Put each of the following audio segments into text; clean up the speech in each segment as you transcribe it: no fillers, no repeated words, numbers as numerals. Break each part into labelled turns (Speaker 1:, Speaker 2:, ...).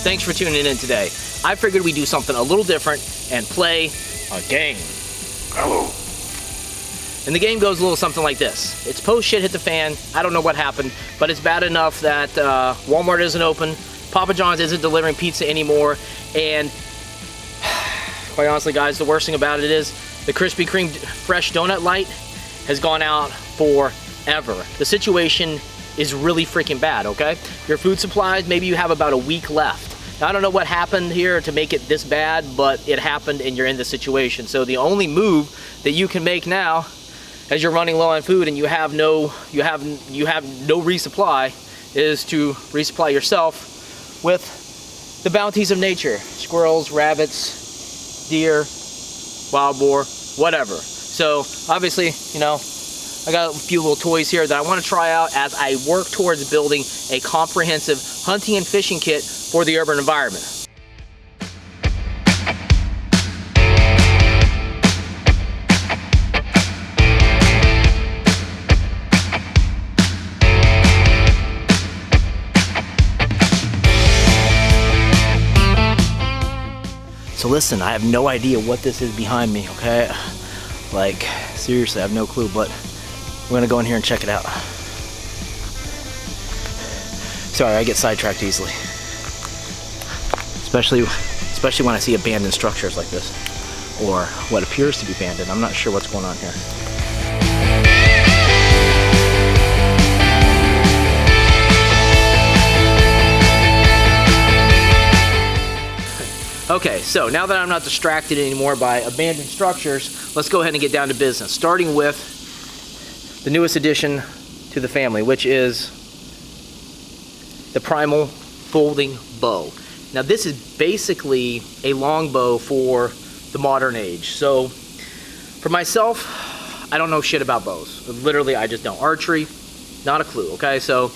Speaker 1: Thanks for tuning in today. I figured we'd do something a little different and play a game.
Speaker 2: Hello.
Speaker 1: And the game goes a little something like this. It's post shit hit the fan. I don't know what happened, but it's bad enough that Walmart isn't open, Papa John's isn't delivering pizza anymore, and quite honestly, guys, the worst thing about it is the Krispy Kreme Fresh Donut Light has gone out forever. The situation is really freaking bad, okay? Your food supplies, maybe you have about a week left. Now, I don't know what happened here to make it this bad, but it happened and you're in this situation. So the only move that you can make now, as you're running low on food and you have no resupply, is to resupply yourself with the bounties of nature. Squirrels, rabbits, deer, wild boar, whatever. So obviously, you know, I got a few little toys here that I want to try out as I work towards building a comprehensive hunting and fishing kit for the urban environment. So listen, I have no idea what this is behind me, okay? Like, seriously, I have no clue, but we're gonna go in here and check it out. Sorry, I get sidetracked easily. Especially when I see abandoned structures like this, or what appears to be abandoned. I'm not sure what's going on here. Okay, so now that I'm not distracted anymore by abandoned structures, let's go ahead and get down to business, starting with the newest addition to the family, which is the Primal folding bow. Now this is basically a longbow for the modern age. So for myself, I don't know shit about bows. Literally, I just don't. Archery, not a clue, okay? So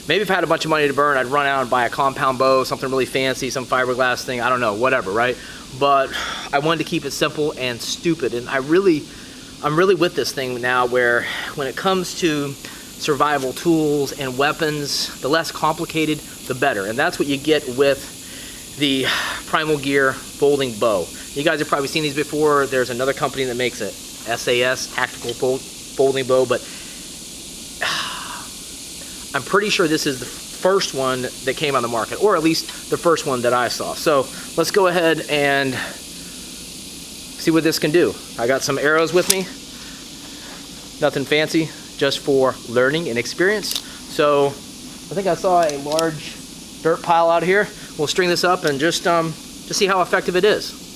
Speaker 1: maybe if I had a bunch of money to burn, I'd run out and buy a compound bow, something really fancy, some fiberglass thing, I don't know, whatever, right? But I wanted to keep it simple and stupid, and I'm really with this thing now where when it comes to survival tools and weapons, the less complicated, the better. And that's what you get with the Primal Gear folding bow. You guys have probably seen these before. There's another company that makes it, SAS, Tactical Folding Bow, but I'm pretty sure this is the first one that came on the market, or at least the first one that I saw. So let's go ahead and see what this can do. I got some arrows with me. Nothing fancy, just for learning and experience. So I think I saw a large dirt pile out here. We'll string this up and just see how effective it is.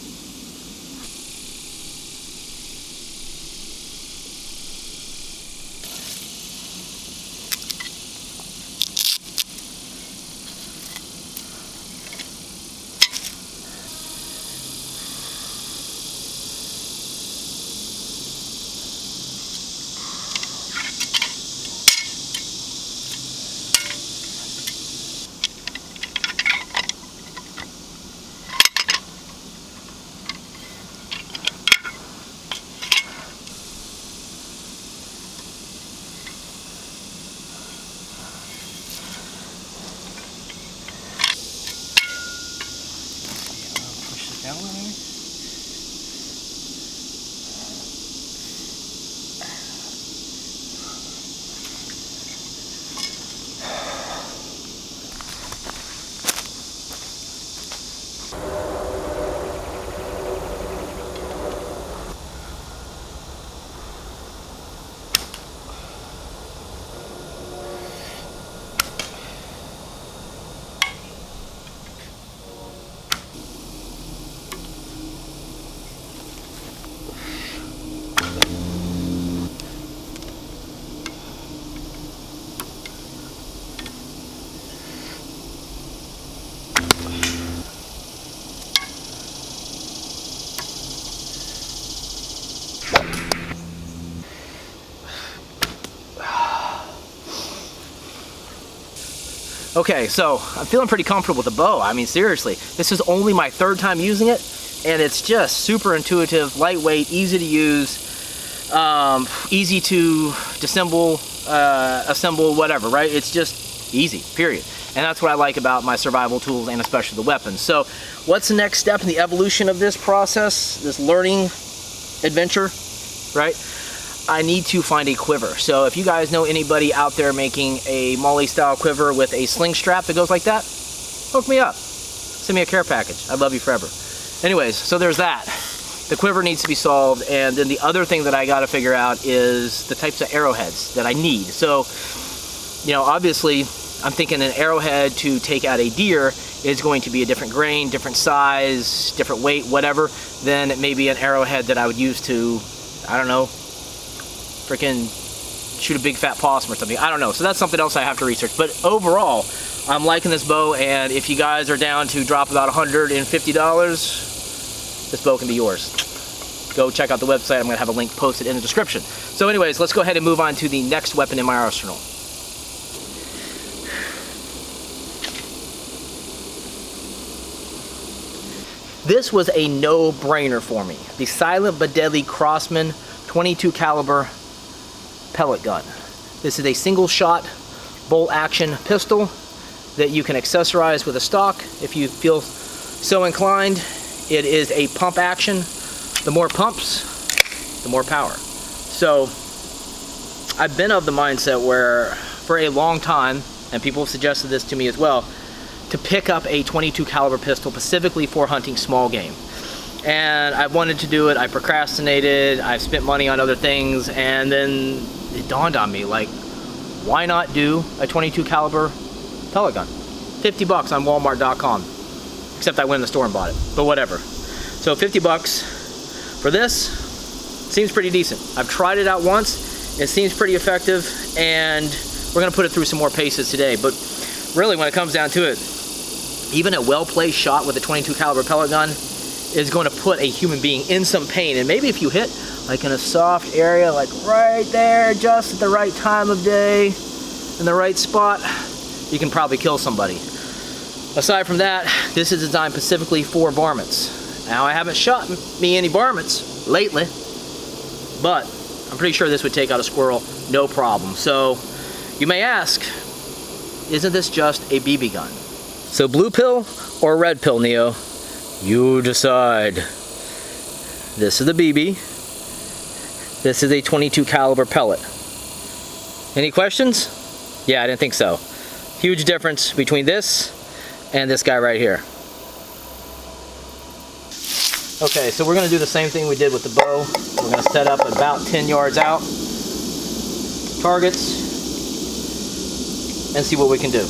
Speaker 1: Down here. Okay, so I'm feeling pretty comfortable with the bow. I mean, seriously, this is only my third time using it, and it's just super intuitive, lightweight, easy to use, easy to disassemble, assemble, whatever, right? It's just easy, period. And that's what I like about my survival tools and especially the weapons. So what's the next step in the evolution of this process, this learning adventure, right? I need to find a quiver. So if you guys know anybody out there making a Molly style quiver with a sling strap that goes like that, hook me up. Send me a care package. I'd love you forever. Anyways, so there's that. The quiver needs to be solved, and then the other thing that I gotta figure out is the types of arrowheads that I need. So, you know, obviously, I'm thinking an arrowhead to take out a deer is going to be a different grain, different size, different weight, whatever, than maybe an arrowhead that I would use to, I don't know, freaking shoot a big fat possum or something. I don't know. So that's something else I have to research. But overall, I'm liking this bow, and if you guys are down to drop about $150, this bow can be yours. Go check out the website. I'm going to have a link posted in the description. So anyways, let's go ahead and move on to the next weapon in my arsenal. This was a no-brainer for me. The silent but deadly Crossman 22 caliber pellet gun. This is a single shot bolt action pistol that you can accessorize with a stock if you feel so inclined. It is a pump action. The more pumps, the more power. So I've been of the mindset where for a long time, and people have suggested this to me as well, to pick up a 22 caliber pistol specifically for hunting small game. And I wanted to do it, I procrastinated, I've spent money on other things, and then it dawned on me, like, why not do a 22 caliber pellet gun? 50 bucks on Walmart.com. Except I went in the store and bought it, but whatever. So 50 bucks for this seems pretty decent. I've tried it out once, it seems pretty effective, and we're gonna put it through some more paces today. But really, when it comes down to it, even a well-placed shot with a 22 caliber pellet gun is going to put a human being in some pain. And maybe if you hit like in a soft area, like right there, just at the right time of day, in the right spot, you can probably kill somebody. Aside from that, this is designed specifically for varmints. Now, I haven't shot me any varmints lately, but I'm pretty sure this would take out a squirrel, no problem. So you may ask, isn't this just a BB gun? So blue pill or red pill, Neo? You decide. This is the BB. This is a 22 caliber pellet. Any questions? Yeah, I didn't think so. Huge difference between this and this guy right here. Okay, so we're gonna do the same thing we did with the bow. We're gonna set up about 10 yards out, targets, and see what we can do.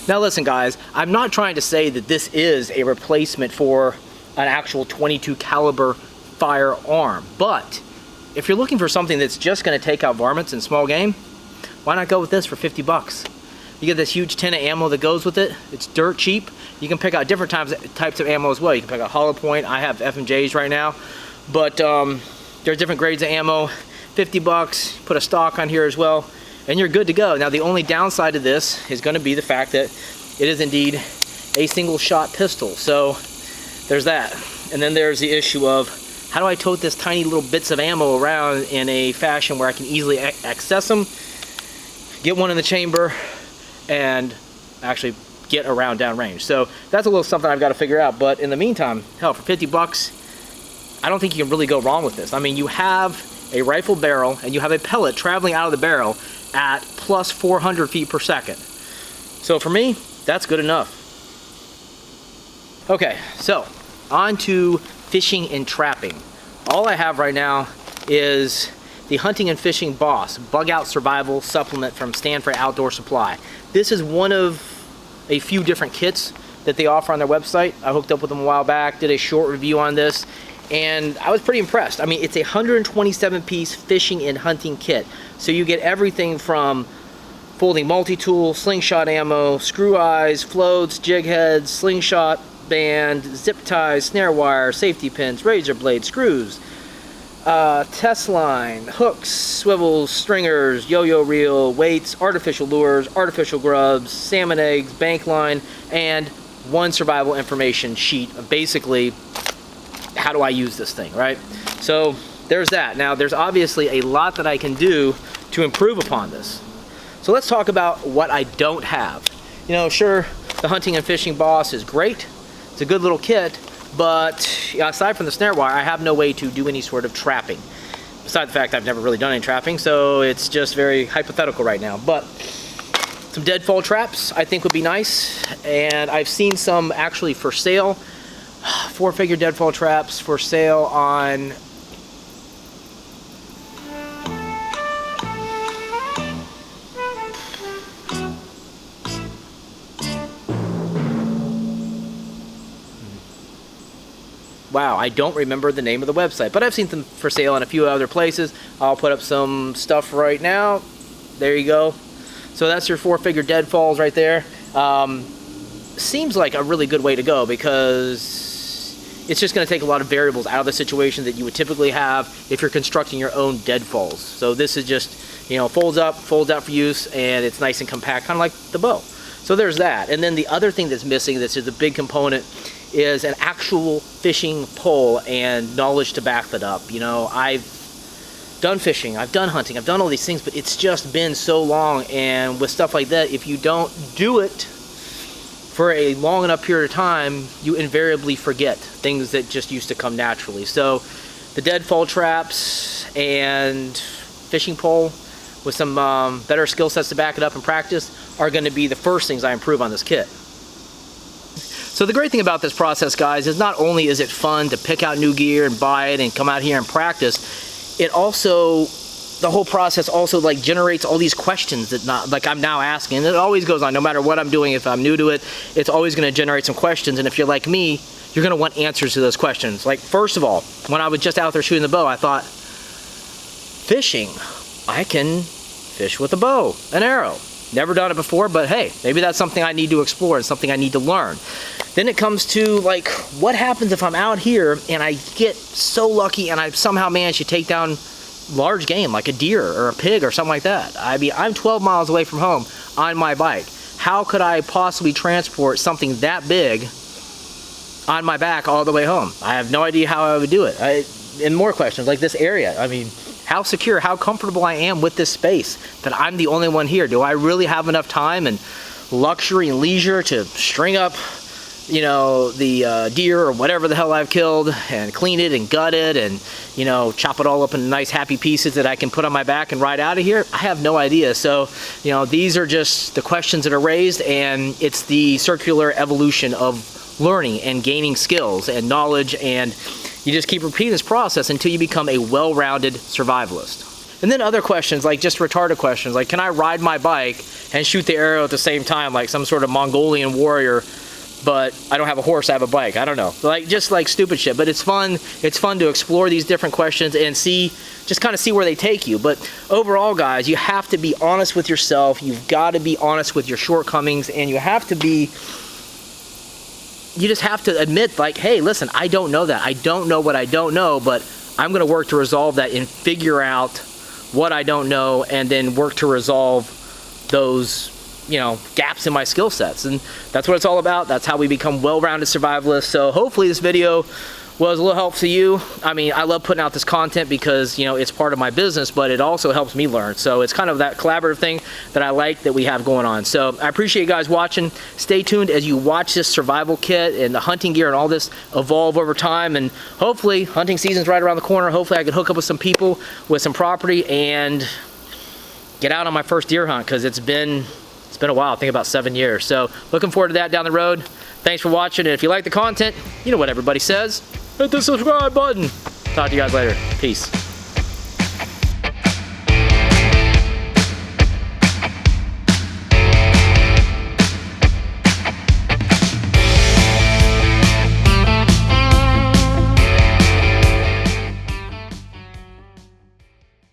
Speaker 1: Now listen guys, I'm not trying to say that this is a replacement for an actual 22 caliber firearm, but if you're looking for something that's just going to take out varmints and small game, why not go with this for 50 bucks? You get this huge tin of ammo that goes with it. It's dirt cheap. You can pick out different types of ammo as well. You can pick out hollow point. I have FMJs right now, but there's different grades of ammo. 50 bucks, put a stock on here as well, and you're good to go. Now the only downside to this is going to be the fact that it is indeed a single shot pistol. So there's that. And then there's the issue of how do I tote this tiny little bits of ammo around in a fashion where I can easily access them, get one in the chamber, and actually get around downrange. So that's a little something I've got to figure out. But in the meantime, hell, for 50 bucks, I don't think you can really go wrong with this. I mean, you have a rifle barrel and you have a pellet traveling out of the barrel at plus 400 feet per second. So for me, that's good enough. Okay, so on to fishing and trapping. All I have right now is the Hunting and Fishing Boss Bug Out Survival Supplement from Stanford Outdoor Supply. This is one of a few different kits that they offer on their website. I hooked up with them a while back, did a short review on this, and I was pretty impressed. I mean, it's a 127 piece fishing and hunting kit. So you get everything from folding multi-tool, slingshot ammo, screw eyes, floats, jig heads, slingshot band, zip ties, snare wire, safety pins, razor blades, screws, test line, hooks, swivels, stringers, yo-yo reel, weights, artificial lures, artificial grubs, salmon eggs, bank line, and one survival information sheet. Basically, how do I use this thing, right? So there's that. Now, there's obviously a lot that I can do to improve upon this. So let's talk about what I don't have. You know, sure, the Hunting and Fishing Boss is great. It's a good little kit, but aside from the snare wire, I have no way to do any sort of trapping. Besides the fact I've never really done any trapping, so it's just very hypothetical right now. But some deadfall traps I think would be nice, and I've seen some actually for sale. 4-figure deadfall traps for sale on wow, I don't remember the name of the website, but I've seen them for sale in a few other places. I'll put up some stuff right now. There you go. So that's your 4-figure deadfalls right there. Seems like a really good way to go because it's just going to take a lot of variables out of the situation that you would typically have if you're constructing your own deadfalls. So this is just, you know, folds out for use, and it's nice and compact, kind of like the bow. So there's that. And then the other thing that's missing, this is a big component, is an actual fishing pole and knowledge to back that up. You know, I've done fishing, I've done hunting, I've done all these things, but it's just been so long, and with stuff like that, if you don't do it for a long enough period of time, you invariably forget things that just used to come naturally. So the deadfall traps and fishing pole with some better skill sets to back it up in practice are going to be the first things I improve on this kit. So the great thing about this process, guys, is not only is it fun to pick out new gear and buy it and come out here and practice, it also, the whole process also like generates all these questions that I'm now asking. And it always goes on, no matter what I'm doing. If I'm new to it, it's always going to generate some questions. And if you're like me, you're going to want answers to those questions. Like, first of all, when I was just out there shooting the bow, I thought, fishing, I can fish with a bow, an arrow. Never done it before, but hey, maybe that's something I need to explore and something I need to learn. Then it comes to, like, what happens if I'm out here and I get so lucky and I somehow manage to take down large game like a deer or a pig or something like that? I mean, I'm 12 miles away from home on my bike. How could I possibly transport something that big on my back all the way home? I have no idea how I would do it. And more questions like this area. I mean, how secure, how comfortable I am with this space, that I'm the only one here. Do I really have enough time and luxury and leisure to string up, you know, the deer or whatever the hell I've killed and clean it and gut it and, you know, chop it all up in nice happy pieces that I can put on my back and ride out of here? I have no idea. So, you know, these are just the questions that are raised, and it's the circular evolution of learning and gaining skills and knowledge, and you just keep repeating this process until you become a well-rounded survivalist. And then other questions, like just retarded questions, like, can I ride my bike and shoot the arrow at the same time, like some sort of Mongolian warrior, but I don't have a horse, I have a bike? I don't know. Like, just like stupid shit. But it's fun. It's fun to explore these different questions and see, just kind of see where they take you. But overall, guys, you have to be honest with yourself. You've got to be honest with your shortcomings, and you have to be, you just have to admit, like, hey, listen, I don't know that. I don't know what I don't know, but I'm going to work to resolve that and figure out what I don't know, and then work to resolve those, you know, gaps in my skill sets. And that's what it's all about. That's how we become well-rounded survivalists. So hopefully this video was a little help to you. I mean, I love putting out this content because, you know, it's part of my business, but it also helps me learn. So it's kind of that collaborative thing that I like that we have going on. So I appreciate you guys watching. Stay tuned as you watch this survival kit and the hunting gear and all this evolve over time. And hopefully, hunting season's right around the corner. Hopefully I can hook up with some people with some property and get out on my first deer hunt, because it's been a while. I think about 7 years. So looking forward to that down the road. Thanks for watching, and if you like the content, you know what everybody says, hit the subscribe button. Talk to you guys later. Peace.